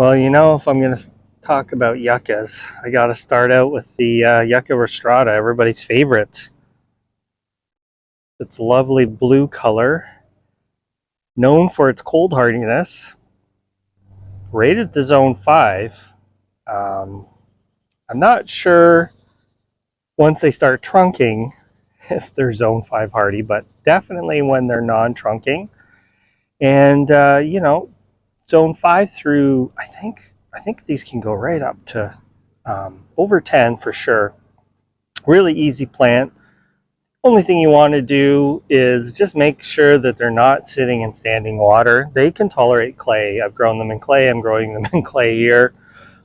Well, you know, if I'm going to talk about yuccas, I got to start out with the Yucca Restrada, everybody's favorite. It's lovely blue color, known for its cold hardiness, rated to zone 5. I'm not sure once they start trunking if they're zone 5 hardy, but definitely when they're non-trunking. And, you know, zone 5 through, I think these can go right up to over 10 for sure. Really easy plant. Only thing you want to do is just make sure that they're not sitting in standing water. They can tolerate clay. I've grown them in clay. I'm growing them in clay here.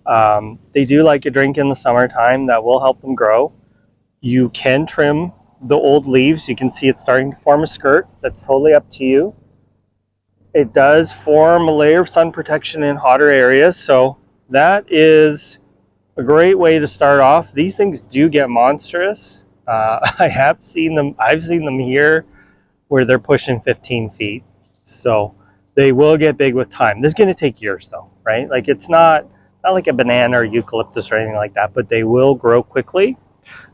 They do like a drink in the summertime. That will help them grow. You can trim the old leaves. You can see it's starting to form a skirt. That's totally up to you. It does form a layer of sun protection in hotter areas, so that is a great way to start off. These things do get monstrous. I've seen them here where they're pushing 15 feet. So they will get big with time. This is going to take years though, right? Like it's not like a banana or eucalyptus or anything like that, but they will grow quickly.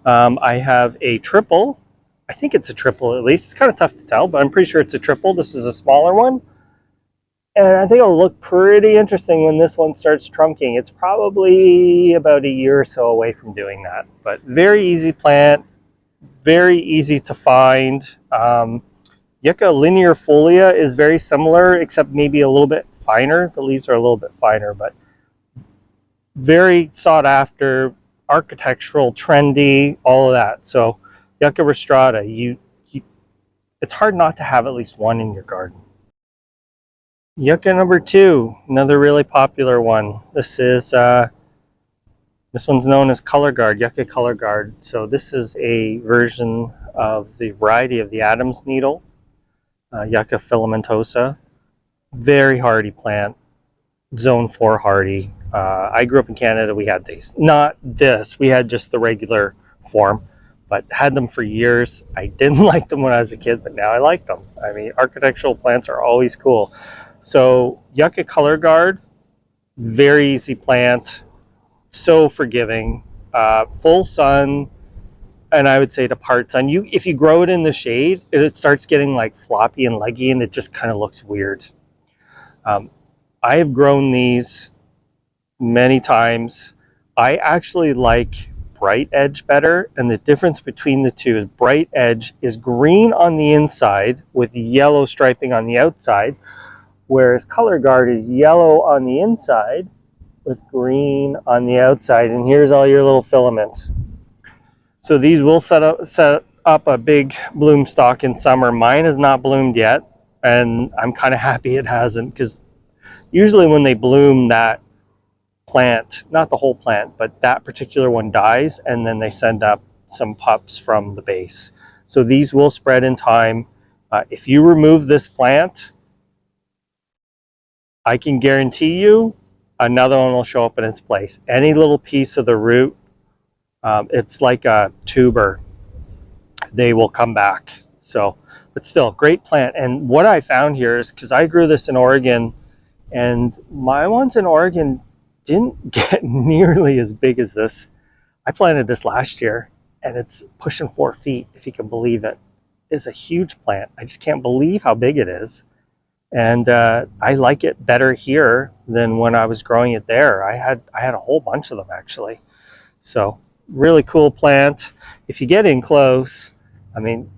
I have a triple. I think it's a triple at least. It's kind of tough to tell, but I'm pretty sure it's a triple. This is a smaller one. And I think it'll look pretty interesting when this one starts trunking. It's probably about a year or so away from doing that. But very easy plant, very easy to find. Yucca linearifolia is very similar, except maybe a little bit finer. The leaves are a little bit finer, but very sought after, architectural, trendy, all of that. So Yucca Restrada, it's hard not to have at least one in your garden. Yucca number 2, another really popular one. This one's known as Color Guard, Yucca Color Guard. So this is a version of the variety of the Adam's needle, Yucca filamentosa. Very hardy plant, zone 4 hardy. I grew up in Canada, we had these. Not this, we had just the regular form, but had them for years. I didn't like them when I was a kid, but now I like them. I mean, architectural plants are always cool. So Yucca Color Guard, very easy plant, so forgiving, full sun, and I would say to part sun. If you grow it in the shade, it starts getting like floppy and leggy, and it just kind of looks weird. I have grown these many times. I actually like Bright Edge better, and the difference between the two is Bright Edge is green on the inside with yellow striping on the outside, whereas Color Guard is yellow on the inside with green on the outside. And here's all your little filaments. So these will set up a big bloom stalk in summer. Mine has not bloomed yet, and I'm kind of happy it hasn't, because usually when they bloom, that plant, not the whole plant, but that particular one dies, and then they send up some pups from the base. So these will spread in time. If you remove this plant, I can guarantee you another one will show up in its place. Any little piece of the root, it's like a tuber, they will come back. So, but still, great plant. And what I found here is, because I grew this in Oregon, and my ones in Oregon didn't get nearly as big as this. I planted this last year, and it's pushing 4 feet, if you can believe it. It's a huge plant. I just can't believe how big it is. And I like it better here than when I was growing it there. I had a whole bunch of them actually. So really cool plant. If you get in close, I mean,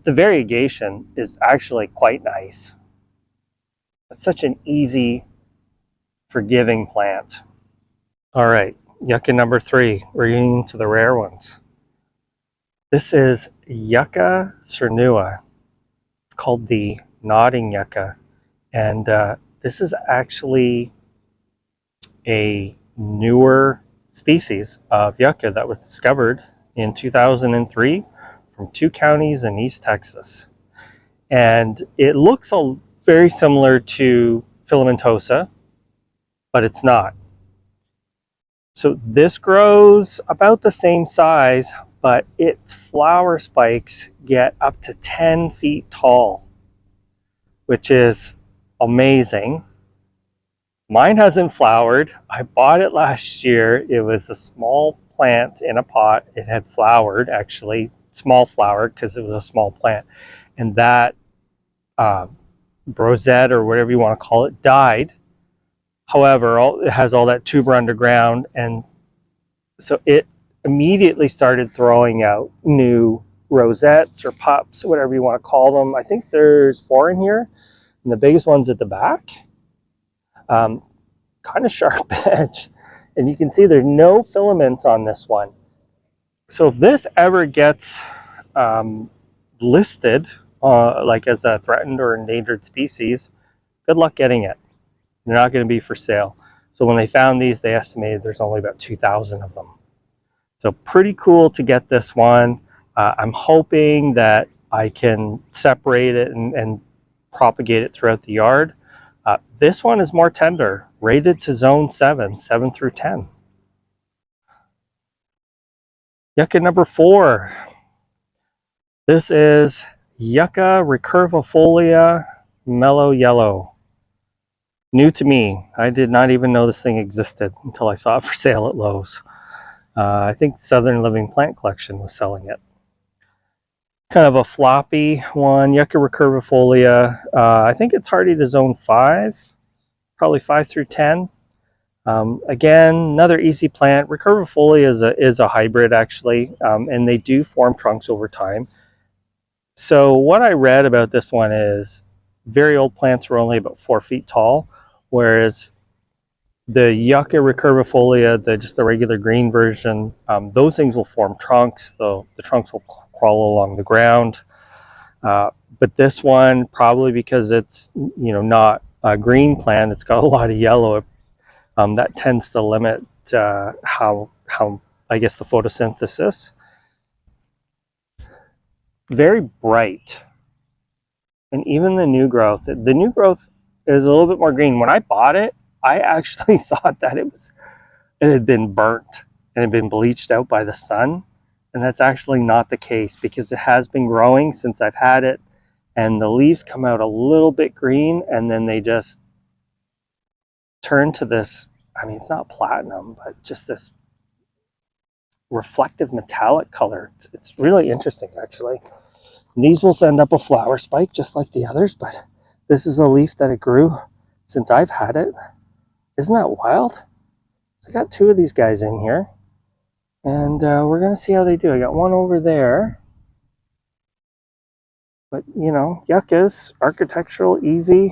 the variegation is actually quite nice. It's such an easy, forgiving plant. All right, Yucca number 3. We're getting to the rare ones. This is Yucca cernua. It's called the nodding yucca. And this is actually a newer species of yucca that was discovered in 2003 from 2 counties in East Texas. And it looks very similar to filamentosa, but it's not. So this grows about the same size, but its flower spikes get up to 10 feet tall, which is amazing. Mine hasn't flowered. I bought it last year. It was a small plant in a pot. It had flowered, actually, small flowered because it was a small plant. And that rosette, or whatever you want to call it, died. However, it has all that tuber underground, and so it immediately started throwing out new rosettes or pups, whatever you want to call them. I think there's 4 in here, and the biggest one's at the back. Kind of sharp edge, and you can see there's no filaments on this one. So if this ever gets listed like as a threatened or endangered species, good luck getting it. They're not going to be for sale. So when they found these, they estimated there's only about 2,000 of them. So pretty cool to get this one. I'm hoping that I can separate it and propagate it throughout the yard. This one is more tender, rated to zone 7 through 10. Yucca number 4. This is Yucca recurvifolia Mellow Yellow. New to me. I did not even know this thing existed until I saw it for sale at Lowe's. I think Southern Living Plant Collection was selling it. Kind of a floppy one, Yucca recurvifolia. I think it's hardy to zone 5, probably 5 through 10. Again, another easy plant. Recurvifolia is a hybrid, actually, and they do form trunks over time. So what I read about this one is very old plants were only about 4 feet tall, whereas the Yucca recurvifolia, just the regular green version, those things will form trunks. The trunks will crawl along the ground. But this one, probably because it's not a green plant, it's got a lot of yellow. That tends to limit how I guess the photosynthesis. Very bright, and even the new growth. The new growth is a little bit more green. When I bought it, I actually thought that it had been burnt and had been bleached out by the sun, and that's actually not the case because it has been growing since I've had it, and the leaves come out a little bit green, and then they just turn to this, I mean, it's not platinum, but just this reflective metallic color. It's really interesting, actually. And these will send up a flower spike just like the others, but this is a leaf that it grew since I've had it. Isn't that wild? So I got 2 of these guys in here, and we're going to see how they do. I got one over there. But, yuccas, architectural, easy.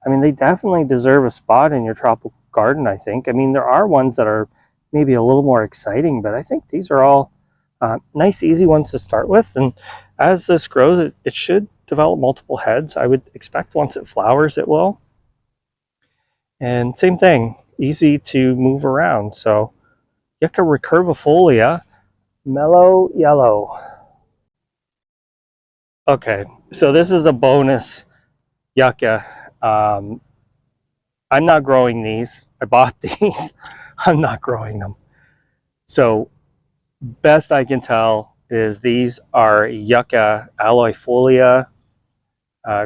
I mean, they definitely deserve a spot in your tropical garden, I think. I mean, there are ones that are maybe a little more exciting, but I think these are all nice, easy ones to start with. And as this grows, it should develop multiple heads. I would expect once it flowers, it will. And same thing, easy to move around. So Yucca recurvifolia, Mellow Yellow. Okay, so this is a bonus yucca. I'm not growing these. I bought these. I'm not growing them. So best I can tell is these are Yucca aloifolia.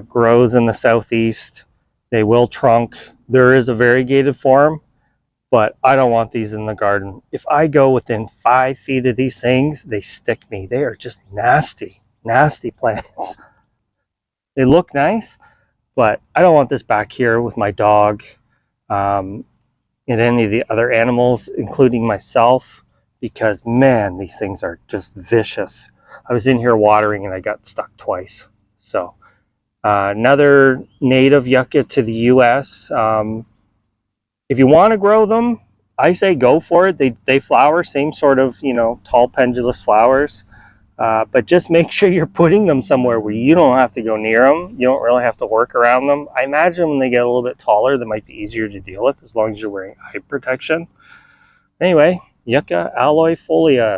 Grows in the southeast. They will trunk. There is a variegated form, but I don't want these in the garden. If I go within 5 feet of these things, they stick me. They are just nasty, nasty plants. They look nice, but I don't want this back here with my dog and any of the other animals, including myself, because, man, these things are just vicious. I was in here watering and I got stuck twice. So another native yucca to the U.S. If you want to grow them, I say go for it. They flower, same sort of, tall pendulous flowers. But just make sure you're putting them somewhere where you don't have to go near them. You don't really have to work around them. I imagine when they get a little bit taller, they might be easier to deal with as long as you're wearing eye protection. Anyway, Yucca aloifolia.